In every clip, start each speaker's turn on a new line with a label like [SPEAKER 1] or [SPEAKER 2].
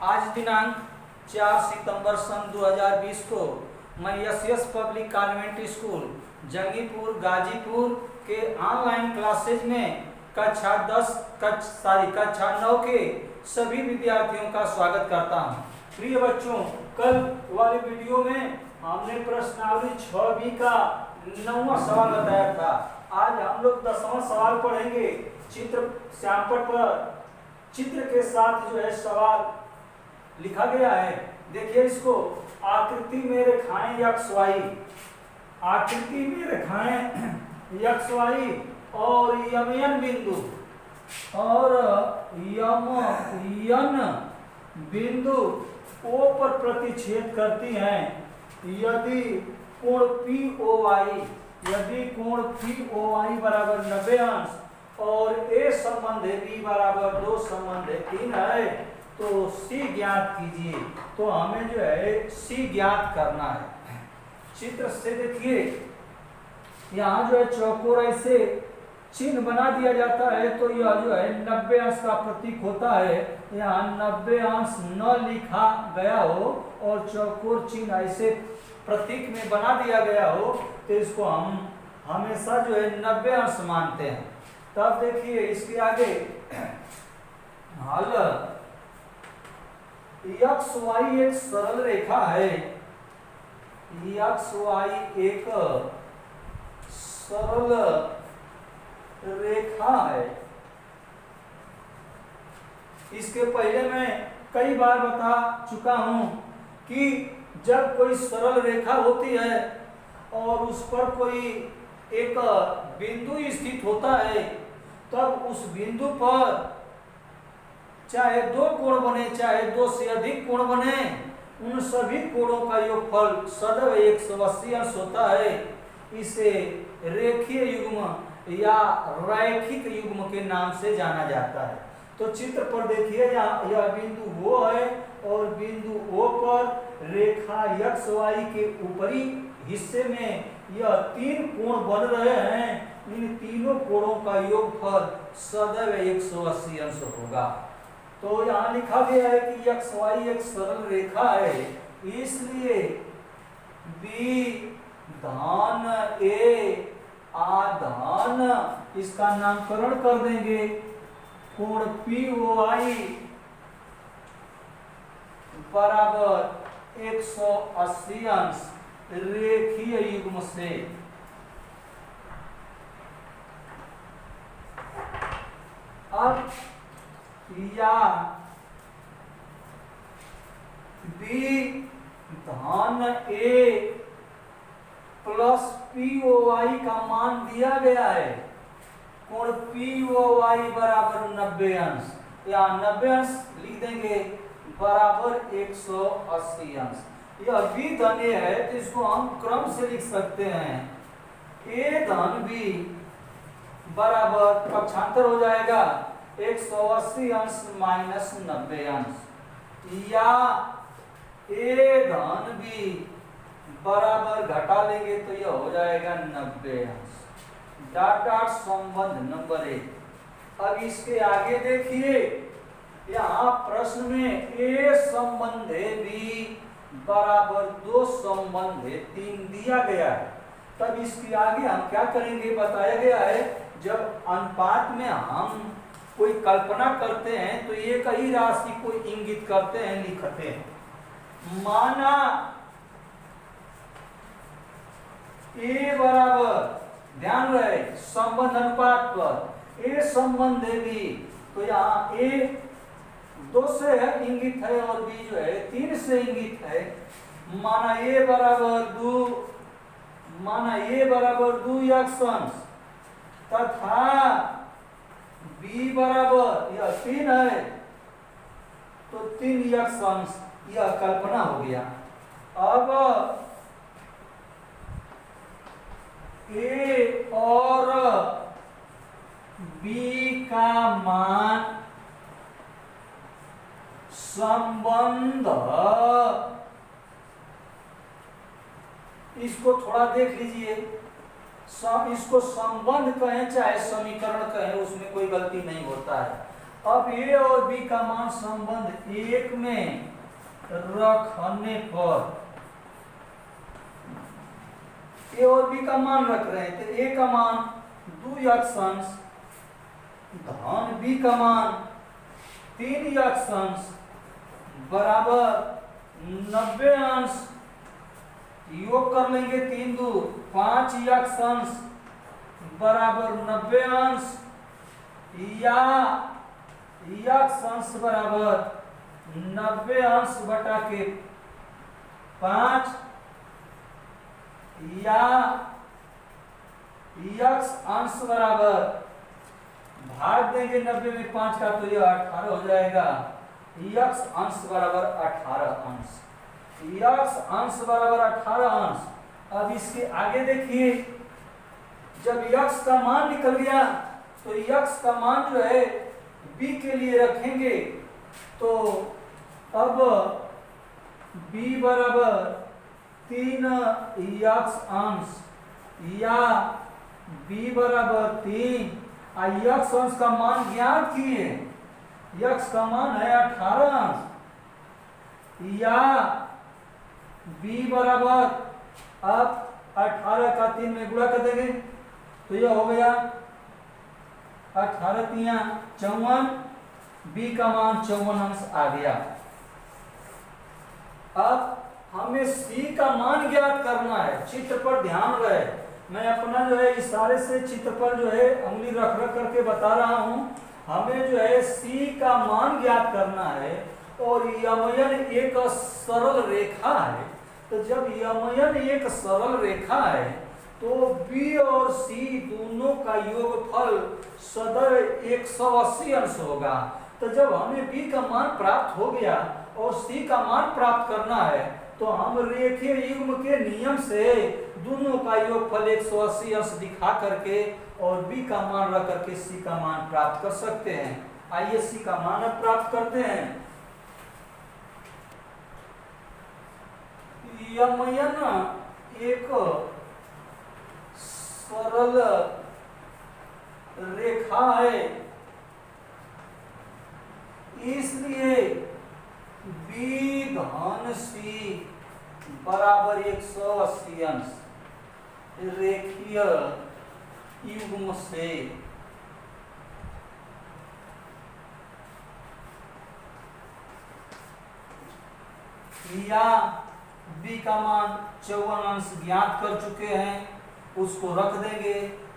[SPEAKER 1] आज दिनांक 4 सितंबर सन 2020 को मैं S public convent school Jangipur Ghazipur के ऑनलाइन क्लासेज में कक्षा 9 के सभी विद्यार्थियों का स्वागत करता हूं। प्रिय बच्चों, कल वाले वीडियो में हमने प्रश्नावली 6B का 9वां सवाल बताया था। आज हम लोग 10वां सवाल पढ़ेंगे। चित्र श्यामपट पर चित्र के साथ जो है सवाल लिखा गया है। देखिए इसको, आकृति में रेखाएं XY, आकृति में रेखाएं XY और यमयन बिंदु और यमयन बिंदु O पर प्रतिच्छेद करती हैं यदि कोण POI बराबर 90 अंश और A संबंध B बराबर 2 संबंध 3 है तो C ज्ञात कीजिए। तो हमें जो है C ज्ञात करना है। चित्र से देखिए, यहाँ जो है चौकोर ऐसे चिन्ह बना दिया जाता है तो यह जो है 90 अंश का प्रतीक होता है। यहाँ 90 अंश न लिखा गया हो और चौकोर चिन्ह ऐसे प्रतीक में बना दिया गया हो तो इसको हम हमेशा जो है 90 अंश मानते हैं। तब देखिए इसके आगे हल XY एक सरल रेखा है। XY एक सरल रेखा है। इसके पहले मैं कई बार बता चुका हूं कि जब कोई सरल रेखा होती है और उस पर कोई एक बिंदु स्थित होता है तब उस बिंदु पर चाहे 2 कोण बने चाहे 2 से अधिक कोण बने, उन सभी कोणों का योगफल सदैव 180 अंश होता है। इसे रेखीय युग्म या रैखिक युग्म के नाम से जाना जाता है। तो चित्र पर देखिए, यह बिंदु O है और बिंदु O पर रेखा XY के ऊपरी हिस्से में यह 3 कोण बन रहे हैं। इन तीनों कोणों का योगफल सदैव 180 अंश होगा। तो यहाँ लिखा गया है कि XY एक सरल रेखा है, इसलिए B धन A आधान इसका नामकरण कर देंगे कोण POI बराबर 180 अंश रेखीय युग्म से। अब या B धन A प्लस POI का मान दिया गया है। कोण POI बराबर 90 अंश, या 90 अंश लिख देंगे बराबर 180 अंश। यह B धन A है तो इसको हम क्रम से लिख सकते हैं। A धन B बराबर पक्षांतर हो जाएगा 180 अंश माइनस 90 अंश, या A धन B बराबर घटा लेंगे तो यह हो जाएगा 90 अंश। डॉट डॉट संबंध नंबर 1। अब इसके आगे देखिए, यहाँ प्रश्न में A संबंध B बराबर 2 संबंध 3 दिया गया है। तब इसके आगे हम क्या करेंगे बताया गया है, जब अनुपात में हम कोई कल्पना करते हैं तो एक ही राशि को इंगित करते हैं, लिखते हैं। माना A बराबर, ध्यान रहे संबंध अनुपात पर A संबंध B, तो यहाँ A 2 से है इंगित है और B जो है 3 से इंगित है। माना A बराबर 2 x अंश तथा B बराबर यह 3 है तो 3 x अंश, यह कल्पना हो गया। अब A और B का मान संबंध, इसको थोड़ा देख लीजिए। इसको संबंध कहें चाहे समीकरण कहें, उसमें कोई गलती नहीं होता है। अब ए और बी का मान संबंध 1 में रखने पर ए और बी का मान रख रहे हैं तो ए का मान 2x अंश धन बी का मान 3x अंश बराबर 90 अंश योग कर लेंगे 3 2 5x अंश बराबर 90 अंश या x अंश बराबर 90 अंश बटा के 5 या x अंश बराबर भाग देंगे 90 में 5 का तो यह 18 हो जाएगा। x अंश बराबर 18 अंश, x अंश बराबर 18 अंश। अब इसके आगे देखिए, जब x का मान निकल गया तो x का मान जो है b के लिए रखेंगे तो अब b बराबर 3x अंश या b बराबर 3 x अंश का मान ज्ञात किए, x का मान है 18 अंश या b बराबर अब 18 का 3 में गुणा कर देंगे तो यह हो गया 18 3 54, b का मान 54 अंश आ गया। अब हमें c का मान ज्ञात करना है। चित्र पर ध्यान रहे, मैं अपना जो है इशारे से चित्र पर जो है उंगली रख रख करके बता रहा हूं। हमें जो है c का मान ज्ञात करना है और यमयन एक सरल रेखा है। तो जब यमयन एक सरल रेखा है तो b और c दोनों का योगफल सदैव 180 अंश होगा। तो जब हमें b का मान प्राप्त हो गया और c का मान प्राप्त करना है तो हम रेखीय युग्म के नियम से दोनों का योगफल 180 अंश दिखा करके और b का मान रख करके c का मान प्राप्त कर सकते हैं। आइए c का मान अब प्राप्त करते हैं। यमयन एक सरल रेखा है, इसलिए b धन c बराबर 180 अंश रेखीय युग्म से या b का मान 54 अंश ज्ञात कर चुके हैं, उसको रख देंगे।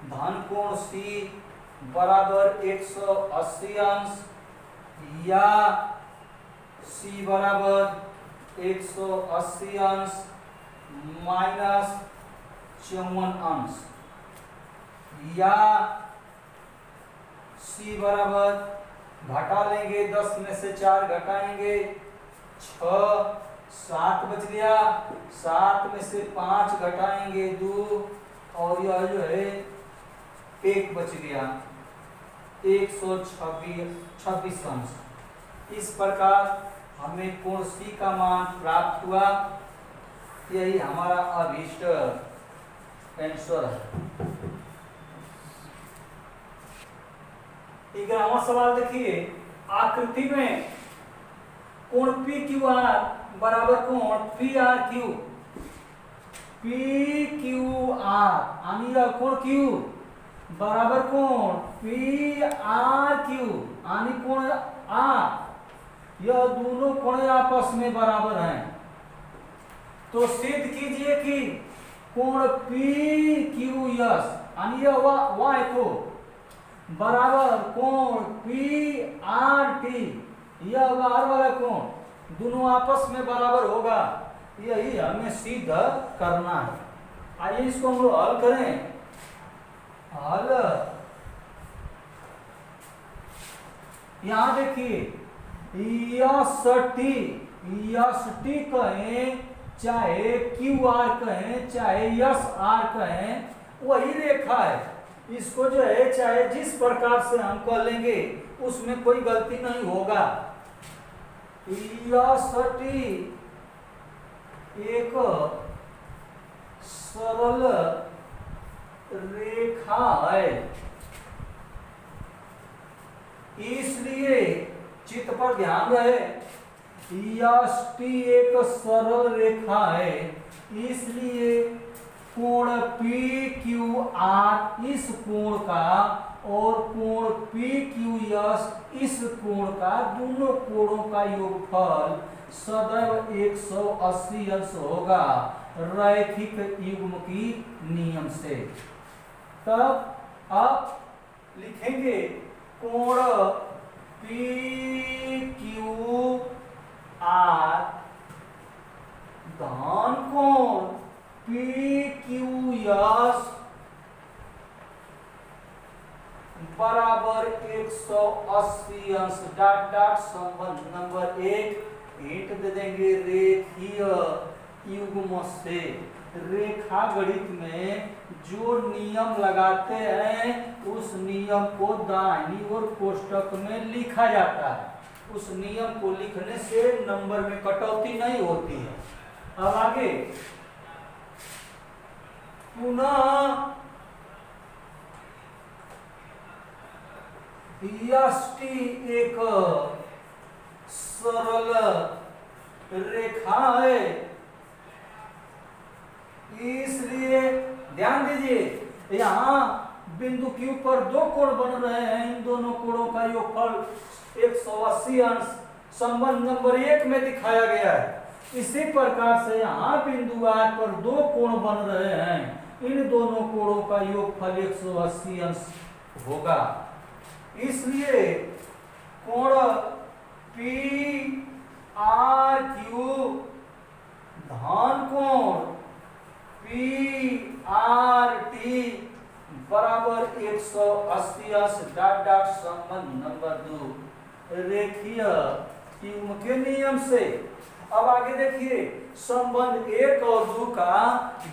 [SPEAKER 1] धन कोण c बराबर 180 अंश या c बराबर 180 अंश माइनस 54 अंश या c बराबर घटा लेंगे, 10 में से 4 घटाएंगे 6, 7 बच गया, 7 में से 5 घटाएंगे 2 और यह जो है 1 बच गया, 126 अंश। इस प्रकार हमें कोण C का मान प्राप्त हुआ। यही हमारा अभीष्ट आंसर है। 11वां सवाल देखिए, आकृति में कोण PQR बराबर कोण PRQ, PQR यानी यह कोण Q बराबर कोण PRQ यानी कोण R, यह दोनों कोण आपस में बराबर हैं। तो सिद्ध कीजिए कि कोण PQS यानी यह Y को बराबर कोण PRT, यह बाहर वाला कोण दोनों आपस में बराबर होगा। यही हमें सिद्ध करना है। आइए इसको हम लोग हल करें। हल यहां देखिए, यष्टि कहें चाहे QR कहें चाहे SR कहें, वही रेखा है। इसको जो है चाहे जिस प्रकार से हम कह लेंगे उसमें कोई गलती नहीं होगा। यष्टि एक सरल रेखा है, इसलिए चित्त पर ध्यान रहे, यष्टि एक सरल रेखा है, इसलिए कोण PQR इस कोण का और कोण PQS इस कोण का, दोनों कोणों का योगफल सदैव 180 अंश होगा रैखिक युग्म की नियम से। तब आप लिखेंगे कोण PQR धन कोण PQS बराबर 180 अंश डॉट डॉट संबंध नंबर 1 हिंट दे देंगे रेखीय युग्म से। रेखा गणित में जो नियम लगाते हैं उस नियम को दाहिनी ओर कोष्टक में लिखा जाता है। उस नियम को लिखने से नंबर में कटौती नहीं होती है। अब आगे पुनः यष्टि एक सरल रेखा है, इसलिए ध्यान दीजिए यहाँ बिंदु Q पर दो कोण बन रहे हैं, इन दोनों कोणों का योगफल 180 अंश संबंध नंबर 1 में दिखाया गया है। इसी प्रकार से यहाँ बिंदु R पर दो कोण बन रहे हैं, इन दोनों कोणों का योगफल 180 अंश होगा। इसलिए कोण PRQ धन कोण PRT बराबर 180 अंश डॉट डॉट संबंध नंबर 2 रेखीय युग्म के नियम से। अब आगे देखिए संबंध 1 और 2 का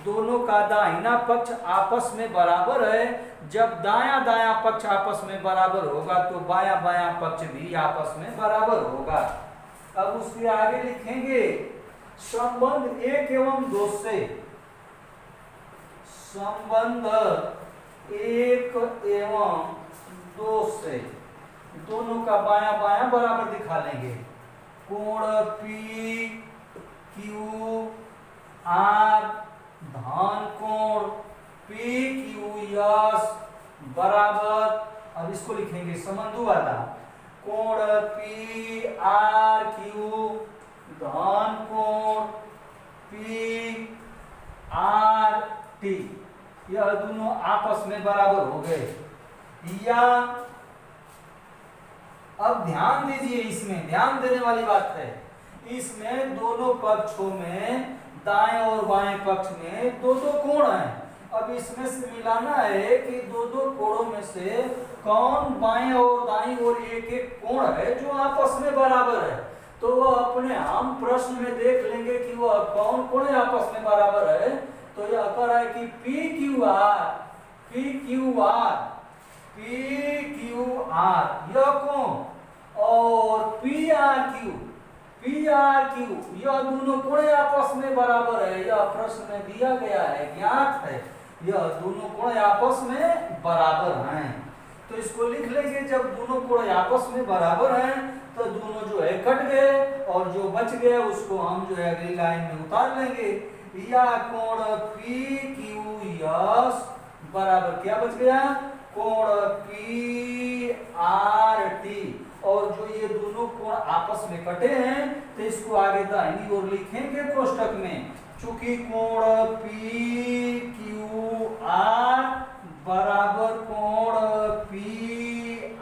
[SPEAKER 1] दोनों का दाहिना पक्ष आपस में बराबर है। जब दायां दायां पक्ष आपस में बराबर होगा तो बायां बायां पक्ष भी आपस में बराबर होगा। अब उसके आगे लिखेंगे संबंध 1 एवं 2 से, संबंध 1 एवं 2 से दोनों का बायां बायां बराबर दिखा लेंगे। कोण PQR धन कोण PQS बराबर, अब इसको लिखेंगे संबंधु वाला, कोण PRQ धन कोण PRT, यह दोनों आपस में बराबर हो गए। या अब ध्यान दीजिए, इसमें ध्यान देने वाली बात है, इसमें दोनों पक्षों में दाएं और बाएं पक्ष में दो दो कोण हैं। अब इसमें से मिलाना है कि दो दो कोणों में से कौन बाएं और दाईं ओर एक एक कोण है जो आपस में बराबर है। तो वह अपने हम प्रश्न में देख लेंगे कि वह कौन कोण आपस में बराबर है। तो यह कह रहा है कि PQR यह कोण और PRQ यह दोनों कोण आपस में बराबर है। यह प्रश्न में दिया गया है, ज्ञात है, यह दोनों कोण आपस में बराबर हैं। तो इसको लिख लेंगे, जब दोनों कोण आपस में बराबर हैं तो दोनों जो है कट गए और जो बच गया उसको हम जो है अगली लाइन में उतार लेंगे। या कोण PQS बराबर क्या बच गया, कोण PRT, और जो ये दोनों कोण आपस में कटे हैं तो इसको आगे दाहिनी ओर लिखेंगे कोष्टक में। चूंकि कोण PQR बराबर कोण PRQ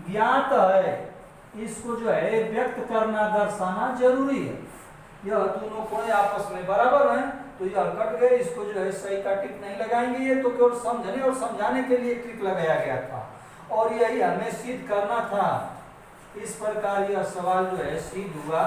[SPEAKER 1] ज्ञात है, इसको जो है व्यक्त करना दर्शाना जरूरी है। यह दोनों कोण आपस में बराबर हैं तो यह कट गए, इसको जो है सही का टिक नहीं लगाएंगे, ये तो केवल समझने और समझाने के लिए टिक लगाया गया था और यही हमें सिद्ध करना था। इस प्रकार यह सवाल जो है सिद्ध हुआ।